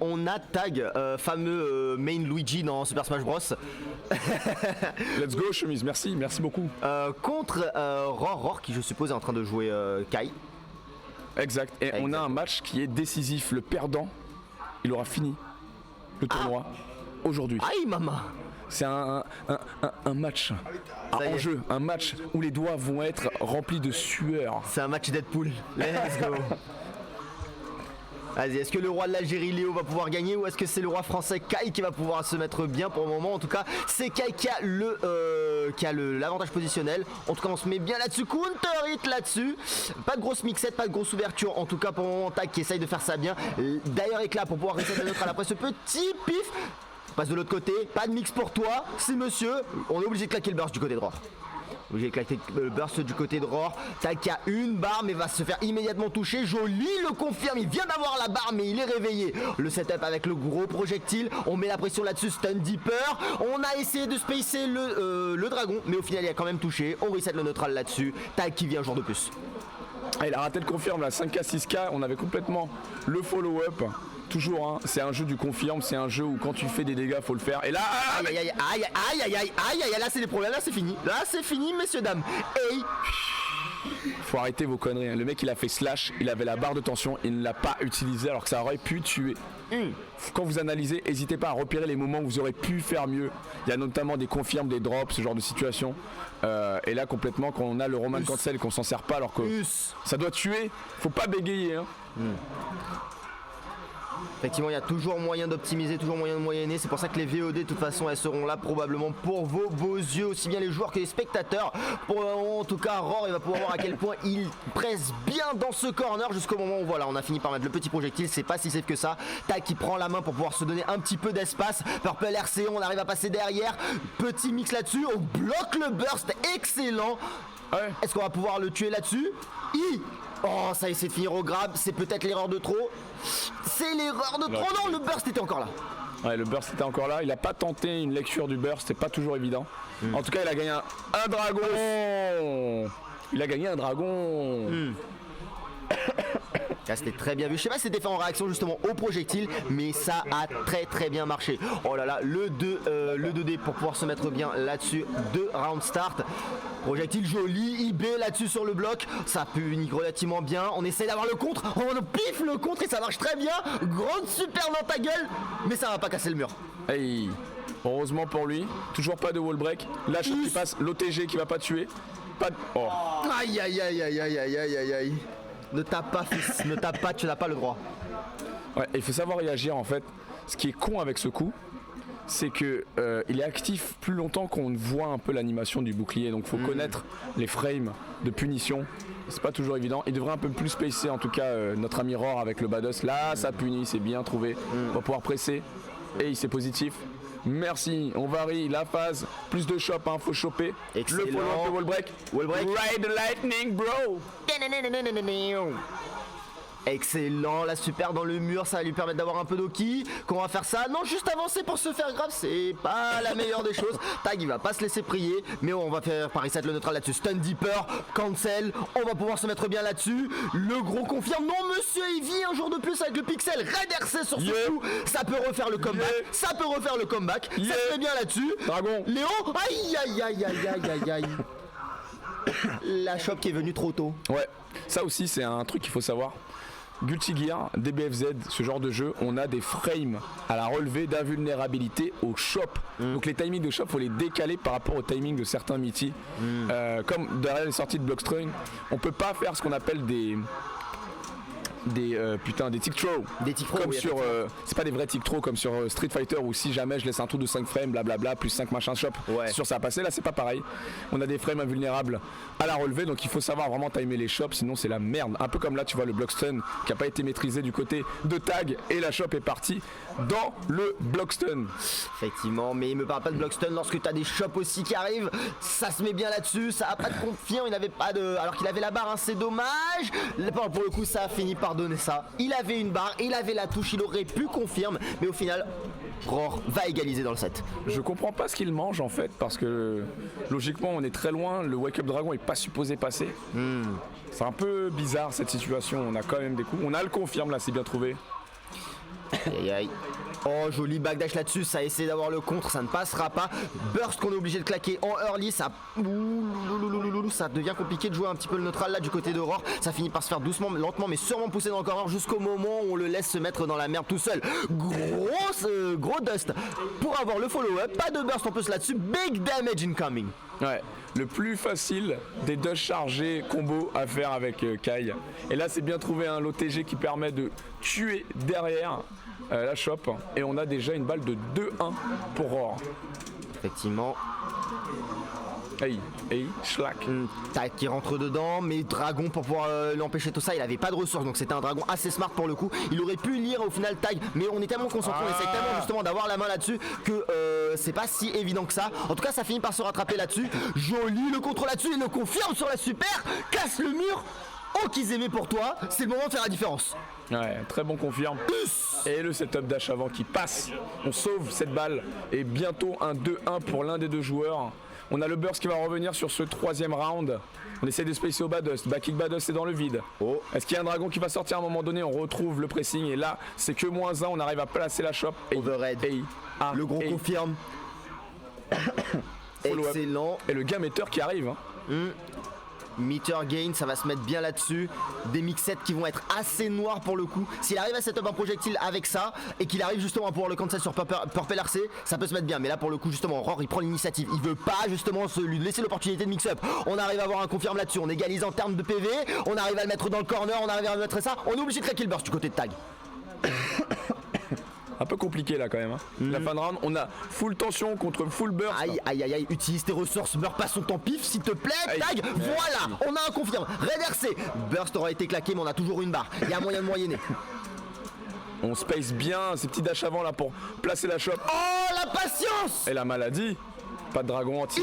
On a Tag, fameux main Luigi dans Super Smash Bros. Let's go chemise, merci beaucoup. Contre Roar qui je suppose est en train de jouer Kai. Exact, et on a un match qui est décisif. Le perdant, il aura fini le tournoi aujourd'hui. Aïe maman. C'est un match à enjeu, un match où les doigts vont être remplis de sueur. C'est un match Deadpool, let's go. Vas-y, est-ce que le roi de l'Algérie Léo va pouvoir gagner ou est-ce que c'est le roi français Kai qui va pouvoir se mettre bien pour le moment? En tout cas, c'est Kai qui a l'avantage positionnel. En tout cas, on se met bien là-dessus. Counter hit là-dessus. Pas de grosse mixette, pas de grosse ouverture. En tout cas, pour le moment, Tag qui essaye de faire ça bien. D'ailleurs, éclat pour pouvoir reset la neutrale après ce petit pif. Passe de l'autre côté, pas de mix pour toi. C'est monsieur. On est obligé de claquer le burst du côté de Roar. Obligé de claquer le burst du côté de Roar. Tag qui a une barre mais va se faire immédiatement toucher. Jolie le confirme, il vient d'avoir la barre mais il est réveillé. Le setup avec le gros projectile. On met la pression là-dessus, stun deeper. On a essayé de spacer le dragon mais au final il a quand même touché. On reset le neutral là-dessus. Tag qui vient un jour de plus. Ah, il a raté le confirme là, 5K, 6K. On avait complètement le follow-up. Toujours, hein, c'est un jeu du confirme, c'est un jeu où quand tu fais des dégâts, faut le faire. Et là, là c'est les problèmes, là c'est fini. Là c'est fini, messieurs, dames. Hey. Faut arrêter vos conneries. Le mec, il a fait slash, il avait la barre de tension, il ne l'a pas utilisé alors que ça aurait pu tuer. Quand vous analysez, n'hésitez pas à repérer les moments où vous aurez pu faire mieux. Il y a notamment des confirmes, des drops, ce genre de situation. Et là, complètement, quand on a le Roman Cancel et qu'on s'en sert pas alors que ça doit tuer, faut pas bégayer. Hein. Effectivement, il y a toujours moyen d'optimiser, toujours moyen de moyenner. C'est pour ça que les VOD, de toute façon, elles seront là probablement pour vos beaux yeux, aussi bien les joueurs que les spectateurs. Pour le moment, en tout cas, Roar, il va pouvoir voir à quel point il presse bien dans ce corner jusqu'au moment où voilà, on a fini par mettre le petit projectile. C'est pas si safe que ça. Tac, qui prend la main pour pouvoir se donner un petit peu d'espace. Purple RC, on arrive à passer derrière. Petit mix là-dessus. On bloque le burst. Excellent. Ouais. Est-ce qu'on va pouvoir le tuer là-dessus? Oh, ça essaie de finir au grab, c'est peut-être l'erreur de trop. C'est l'erreur de trop. Non, le burst était encore là. Ouais, le burst était encore là. Il a pas tenté une lecture du burst, c'est pas toujours évident. En tout cas, il a gagné un dragon. Il a gagné un dragon. Là, c'était très bien vu. Je sais pas si c'était fait en réaction justement au projectile, mais ça a très bien marché. Oh là là, le 2D pour pouvoir se mettre bien là-dessus. 2 round start. Projectile joli, IB là-dessus sur le bloc. Ça punit relativement bien. On essaie d'avoir le contre. On pif le contre et ça marche très bien. Grande super dans ta gueule, mais ça va pas casser le mur. Hey. Heureusement pour lui, toujours pas de wall break. La shot qui passe, l'OTG qui va pas tuer. Pas de... Oh. Aïe. Ne tape pas, fils, ne tape pas, tu n'as pas le droit. Ouais, il faut savoir réagir en fait. Ce qui est con avec ce coup, c'est que il est actif plus longtemps qu'on ne voit un peu l'animation du bouclier. Donc faut connaître les frames de punition. C'est pas toujours évident. Il devrait un peu plus spacer en tout cas notre ami Roar avec le Bados. Là ça punit, c'est bien trouvé. On va pouvoir presser. Et c'est positif. Merci, on varie la phase, plus de shop, hein, faut choper. Excellent. Le follow-up, le wall break. Ride the lightning, bro. Excellent, la super dans le mur, ça va lui permettre d'avoir un peu d'oki. Qu'on va faire ça? Non, juste avancer pour se faire grave, c'est pas la meilleure des choses. Tag, il va pas se laisser prier, mais on va faire par reset le neutral là-dessus. Stun Deeper, cancel, on va pouvoir se mettre bien là-dessus. Le gros confirme, non monsieur, il vit un jour de plus avec le pixel. Red RC sur ce coup, ça peut refaire le comeback, ça peut refaire le comeback. Ça se fait bien là-dessus. Dragon. Léo, aïe. La shop qui est venue trop tôt. Ouais, ça aussi c'est un truc qu'il faut savoir. Guilty Gear, DBFZ, ce genre de jeu, on a des frames à la relevée d'invulnérabilité au shop. Donc les timings de shop, faut les décaler par rapport au timing de certains Mitty. Comme derrière les sorties de Blockstream, on peut pas faire ce qu'on appelle des tick throw. Des tick throw, comme oui, sur c'est pas des vrais tick throw comme sur Street Fighter où si jamais je laisse un trou de 5 frames blablabla plus 5 machin shop, ouais. C'est sûr ça va passer. Là c'est pas pareil. On a des frames invulnérables à la relevée, donc il faut savoir vraiment timer les shops, sinon c'est la merde. Un peu comme là tu vois le block stun qui a pas été maîtrisé du côté de Tag et la shop est partie dans le block stun. Effectivement, mais il me parle pas de block stun lorsque tu as des shops aussi qui arrivent. Ça se met bien là-dessus, ça a pas de confiance, il n'avait pas de... Alors qu'il avait la barre, hein, c'est dommage. Pour le coup ça a fini par donner ça. Il avait une barre, il avait la touche, il aurait pu confirmer, mais au final, Roar va égaliser dans le set. Je comprends pas ce qu'il mange en fait, parce que logiquement on est très loin, le Wake Up Dragon est pas supposé passer. C'est un peu bizarre cette situation, on a quand même des coups. On a le confirme là, c'est bien trouvé. Aïe aïe aïe. Oh, joli backdash là-dessus, ça a essayé d'avoir le contre, ça ne passera pas. Burst qu'on est obligé de claquer en early, ça... ça devient compliqué de jouer un petit peu le neutral là du côté d'Aurore. Ça finit par se faire doucement, lentement, mais sûrement pousser dans le corner jusqu'au moment où on le laisse se mettre dans la merde tout seul. Gros dust pour avoir le follow-up, pas de burst en plus là-dessus, big damage incoming. Ouais, le plus facile des dust chargés combo à faire avec Kai. Et là c'est bien trouvé un l'OTG qui permet de tuer derrière la shop. Et on a déjà une balle de 2-1 pour Roar. Effectivement. Hey, schlack. Tac qui rentre dedans, mais Dragon pour pouvoir l'empêcher tout ça, il avait pas de ressources, donc c'était un Dragon assez smart pour le coup. Il aurait pu lire au final Tag, mais on est tellement concentré, on essaie tellement justement d'avoir la main là-dessus que c'est pas si évident que ça. En tout cas ça finit par se rattraper là-dessus. Joli le contrôle là-dessus, il le confirme sur la super, casse le mur. Oh qu'ils aimaient pour toi, c'est le moment de faire la différence. Ouais, très bon confirme. Et le setup dash avant qui passe. On sauve cette balle et bientôt un 2-1 pour l'un des deux joueurs. On a le burst qui va revenir sur ce troisième round. On essaie de spacer au Badust. Backkick Badust est dans le vide. Oh. Est-ce qu'il y a un dragon qui va sortir à un moment donné? On retrouve le pressing et là c'est que -1. On arrive à placer la shop. Overhead. Le gros confirme. Excellent. Et le game meter qui arrive. Meter gain, ça va se mettre bien là-dessus. Des mixettes qui vont être assez noirs pour le coup. S'il arrive à setup un projectile avec ça et qu'il arrive justement à pouvoir le cancel sur Purple RC, ça peut se mettre bien. Mais là pour le coup justement Roar il prend l'initiative. Il veut pas justement lui laisser l'opportunité de mix-up. On arrive à avoir un confirme là-dessus. On égalise en termes de PV. On arrive à le mettre dans le corner. On arrive à mettre ça. On est obligé de craquer le burst du côté de Tag. Un peu compliqué là quand même. La fin de round, on a full tension contre full burst. Aïe aïe aïe aïe, utilise tes ressources, meurs pas son temps pif s'il te plaît. Tag, voilà, on a un confirme. Red RC, burst aura été claqué mais on a toujours une barre. Il y a moyen de moyenner. On space bien ces petits dash avant là pour placer la shop. Oh la patience. Et la maladie. Pas de dragon entier.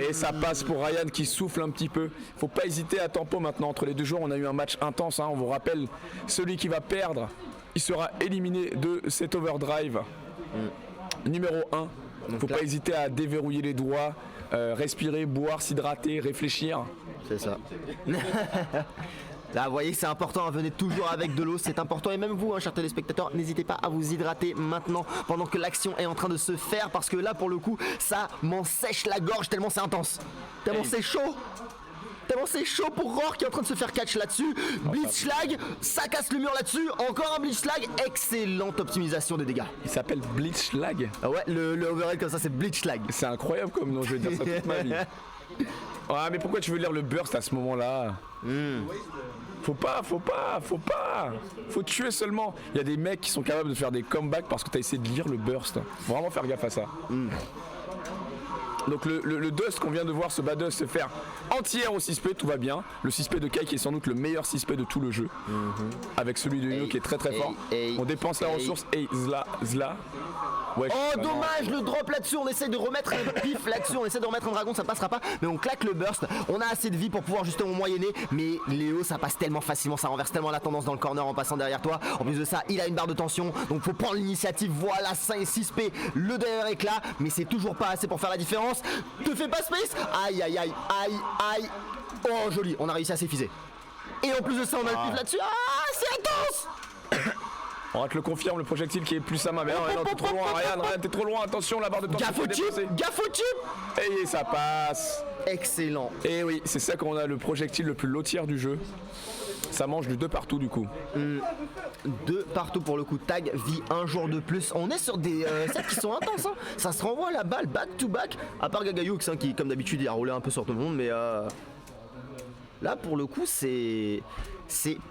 Et ça passe pour Ryan qui souffle un petit peu. Faut pas hésiter à tempo maintenant entre les deux joueurs. On a eu un match intense. On vous rappelle, celui qui va perdre, il sera éliminé de cet overdrive numéro 1. Faut pas hésiter à déverrouiller les doigts, respirer, boire, s'hydrater, réfléchir. C'est ça. Là, vous voyez, c'est important, venez toujours avec de l'eau, c'est important. Et même vous, chers téléspectateurs, n'hésitez pas à vous hydrater maintenant pendant que l'action est en train de se faire. Parce que là, pour le coup, ça m'en sèche la gorge tellement c'est intense. Tellement c'est chaud. Tellement c'est chaud pour Roar qui est en train de se faire catch là-dessus. Blitzschlag, ça casse le mur là-dessus. Encore un Blitzschlag. Excellente optimisation des dégâts. Il s'appelle Blitzschlag. Ah ouais, le overhead comme ça, c'est Blitzschlag. C'est incroyable comme nom, je vais dire ça toute ma vie. Ah, mais pourquoi tu veux lire le burst à ce moment-là? Faut pas. Faut tuer seulement. Il y a des mecs qui sont capables de faire des comebacks parce que t'as essayé de lire le burst. Faut vraiment faire gaffe à ça. Donc le dust qu'on vient de voir ce Badust se faire entière au 6P, tout va bien. Le 6P de Kai qui est sans doute le meilleur 6P de tout le jeu. Avec celui de Uno qui est très très fort. On dépense la ressource et zla. Ouais, oh dommage le drop là-dessus, on essaie de remettre un pif là-dessus, on essaie de remettre un dragon, ça passera pas, mais on claque le burst, on a assez de vie pour pouvoir justement moyenner, mais Léo ça passe tellement facilement, ça renverse tellement la tendance dans le corner en passant derrière toi. En plus de ça, il a une barre de tension, donc faut prendre l'initiative, voilà 5 et 6P, le dernier éclat, mais c'est toujours pas assez pour faire la différence. Te fais pas space. Aïe aïe aïe aïe aïe. Oh joli, on a réussi à s'effiser. Et en plus de ça on a le pif là-dessus, c'est intense. On rate le confirme, le projectile qui est plus sa main. Mais non, t'es trop loin, Ryan, t'es trop loin, attention, la barre de tension. Gaffe au tube. Et ça passe. Excellent. Et oui, c'est ça qu'on a le projectile le plus lotière du jeu. Ça mange du 2 partout du coup. 2 partout pour le coup. Tag vit un jour de plus. On est sur des sets qui sont intenses. Ça se renvoie la balle back to back. À part Gagayoux qui comme d'habitude il a roulé un peu sur tout le monde. Mais là pour le coup c'est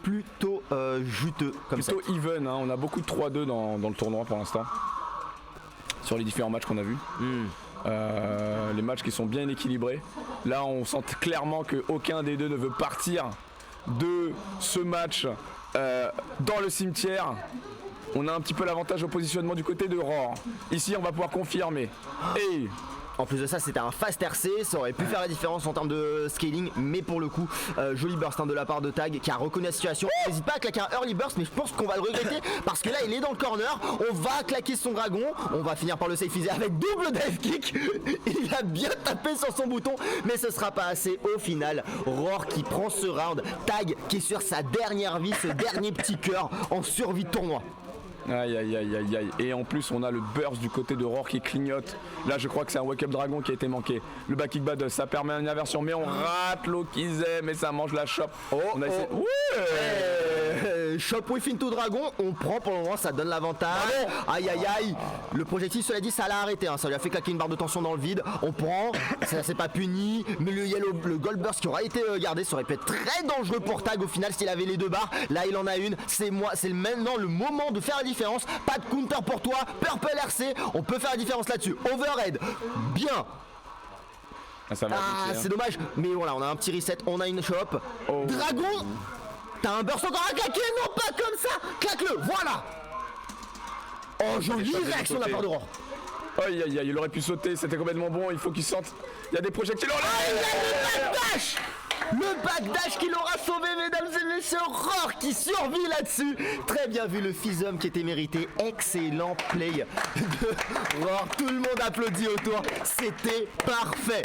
plutôt juteux comme plutôt ça. Even, on a beaucoup de 3-2 dans le tournoi pour l'instant. Sur les différents matchs qu'on a vus. Les matchs qui sont bien équilibrés. Là on sent clairement qu'aucun des deux ne veut partir de ce match dans le cimetière. On a un petit peu l'avantage au positionnement du côté de Roar. Ici on va pouvoir confirmer. Et en plus de ça c'était un fast RC, ça aurait pu faire la différence en termes de scaling, mais pour le coup joli burst de la part de Tag qui a reconnu la situation. N'hésite pas à claquer un early burst, mais je pense qu'on va le regretter parce que là il est dans le corner, on va claquer son dragon, on va finir par le safe avec double dive kick. Il a bien tapé sur son bouton, mais ce sera pas assez au final. Roar qui prend ce round, Tag qui est sur sa dernière vie, ce dernier petit cœur en survie de tournoi. Aïe aïe aïe aïe aïe. Et en plus on a le burst du côté de Roar qui clignote. Là je crois que c'est un wake up dragon qui a été manqué. Le back kick bad ça permet une inversion mais on rate Lokizé mais ça mange la chope. On a essayé... Shop with into dragon, on prend pour le moment, ça donne l'avantage. Aïe aïe aïe. Le projectile cela dit ça l'a arrêté, ça lui a fait claquer une barre de tension dans le vide. On prend, ça c'est pas puni. Mais le gold burst qui aura été gardé, ça aurait pu être très dangereux pour Tag au final s'il avait les 2 barres. Là il en a une, c'est maintenant le moment de faire la différence. Pas de counter pour toi, Purple RC, on peut faire la différence là-dessus. Overhead, bien. C'est dommage, mais voilà, on a un petit reset, on a une shop. Dragon, t'as un burst encore à claquer, non pas comme ça, claque-le, voilà. Oh, jolie réaction de la part de Roar. Aïe aïe aïe, il aurait pu sauter, c'était complètement bon, il faut qu'il sente. Il y a des projectiles. Le backdash. Le backdash qui l'aura sauvé, mesdames et messieurs. Roar qui survit là-dessus. Très bien vu le Fizzum qui était mérité. Excellent play de Roar. Tout le monde applaudit autour. C'était parfait.